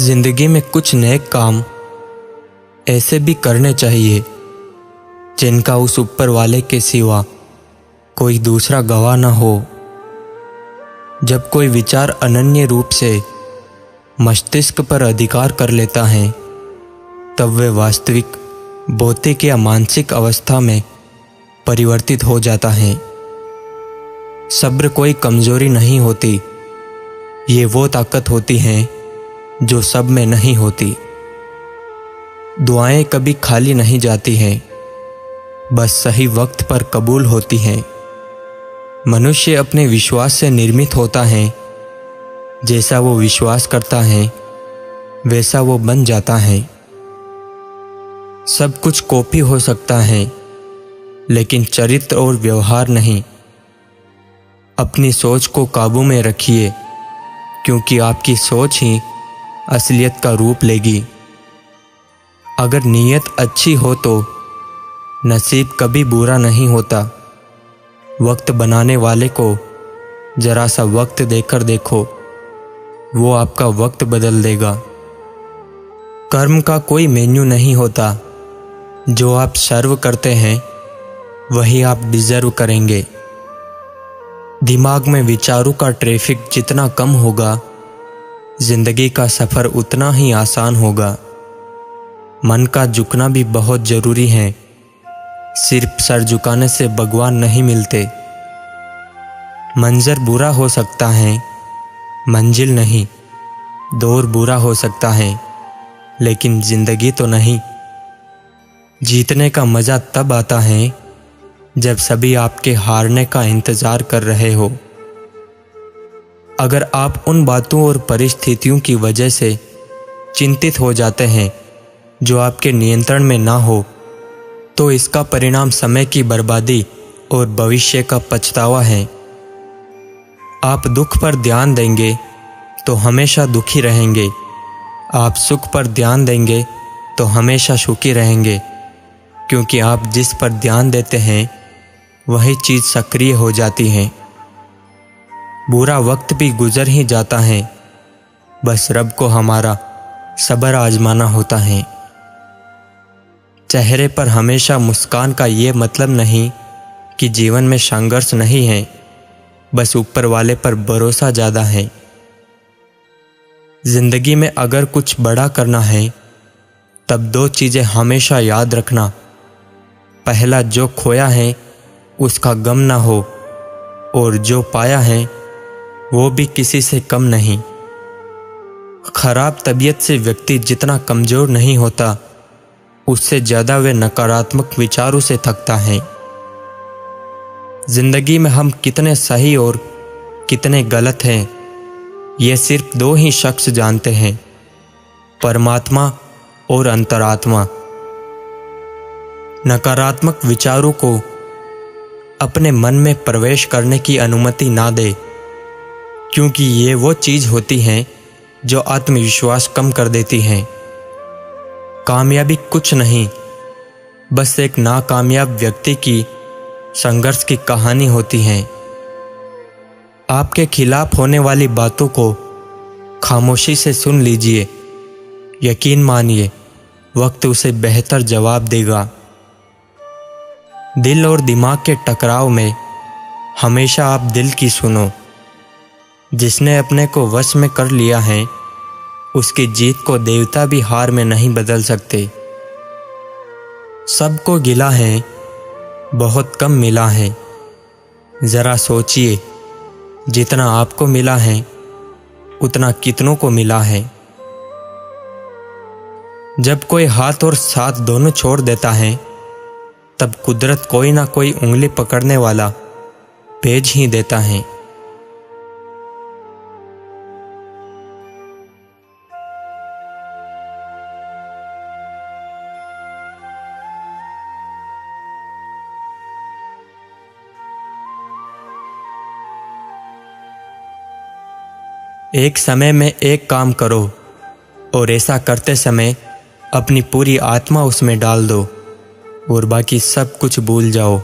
जिंदगी में कुछ नेक काम ऐसे भी करने चाहिए जिनका उस ऊपर वाले के सिवा कोई दूसरा गवाह न हो। जब कोई विचार अनन्य रूप से मस्तिष्क पर अधिकार कर लेता है तब वे वास्तविक भौतिक या मानसिक अवस्था में परिवर्तित हो जाता है। सब्र कोई कमजोरी नहीं होती, ये वो ताकत होती है जो सब में नहीं होती। दुआएं कभी खाली नहीं जाती हैं, बस सही वक्त पर कबूल होती हैं। मनुष्य अपने विश्वास से निर्मित होता है, जैसा वो विश्वास करता है वैसा वो बन जाता है। सब कुछ कॉपी हो सकता है लेकिन चरित्र और व्यवहार नहीं। अपनी सोच को काबू में रखिए, क्योंकि आपकी सोच ही असलियत का रूप लेगी। अगर नीयत अच्छी हो तो नसीब कभी बुरा नहीं होता। वक्त बनाने वाले को जरा सा वक्त देकर देखो, वो आपका वक्त बदल देगा। कर्म का कोई मेन्यू नहीं होता, जो आप सर्व करते हैं वही आप डिजर्व करेंगे। दिमाग में विचारों का ट्रैफिक जितना कम होगा, जिंदगी का सफर उतना ही आसान होगा। मन का झुकना भी बहुत जरूरी है, सिर्फ सर झुकाने से भगवान नहीं मिलते। मंजर बुरा हो सकता है, मंजिल नहीं। दौर बुरा हो सकता है, लेकिन जिंदगी तो नहीं। जीतने का मजा तब आता है जब सभी आपके हारने का इंतजार कर रहे हो। अगर आप उन बातों और परिस्थितियों की वजह से चिंतित हो जाते हैं जो आपके नियंत्रण में ना हो, तो इसका परिणाम समय की बर्बादी और भविष्य का पछतावा है। आप दुख पर ध्यान देंगे तो हमेशा दुखी रहेंगे। आप सुख पर ध्यान देंगे तो हमेशा सुखी रहेंगे, क्योंकि आप जिस पर ध्यान देते हैं वही चीज़ सक्रिय हो जाती है। बुरा वक्त भी गुजर ही जाता है, बस रब को हमारा सब्र आजमाना होता है। चेहरे पर हमेशा मुस्कान का ये मतलब नहीं कि जीवन में संघर्ष नहीं है, बस ऊपर वाले पर भरोसा ज़्यादा है। जिंदगी में अगर कुछ बड़ा करना है तब दो चीज़ें हमेशा याद रखना। पहला, जो खोया है उसका गम ना हो, और जो पाया है वो भी किसी से कम नहीं। खराब तबीयत से व्यक्ति जितना कमज़ोर नहीं होता, उससे ज़्यादा वे नकारात्मक विचारों से थकता है। जिंदगी में हम कितने सही और कितने गलत हैं, ये सिर्फ दो ही शख्स जानते हैं, परमात्मा और अंतरात्मा। नकारात्मक विचारों को अपने मन में प्रवेश करने की अनुमति ना दे, क्योंकि ये वो चीज़ होती हैं जो आत्मविश्वास कम कर देती हैं। कामयाबी कुछ नहीं, बस एक नाकामयाब व्यक्ति की संघर्ष की कहानी होती है। आपके खिलाफ होने वाली बातों को खामोशी से सुन लीजिए। यकीन मानिए, वक्त उसे बेहतर जवाब देगा। दिल और दिमाग के टकराव में हमेशा आप दिल की सुनो। जिसने अपने को वश में कर लिया है, उसकी जीत को देवता भी हार में नहीं बदल सकते। सबको गिला है, बहुत कम मिला है। ज़रा सोचिए, जितना आपको मिला है उतना कितनों को मिला है। जब कोई हाथ और साथ दोनों छोड़ देता है, तब कुदरत कोई ना कोई उंगली पकड़ने वाला भेज ही देता है। एक समय में एक काम करो, और ऐसा करते समय अपनी पूरी आत्मा उसमें डाल दो, और बाकी सब कुछ भूल जाओ।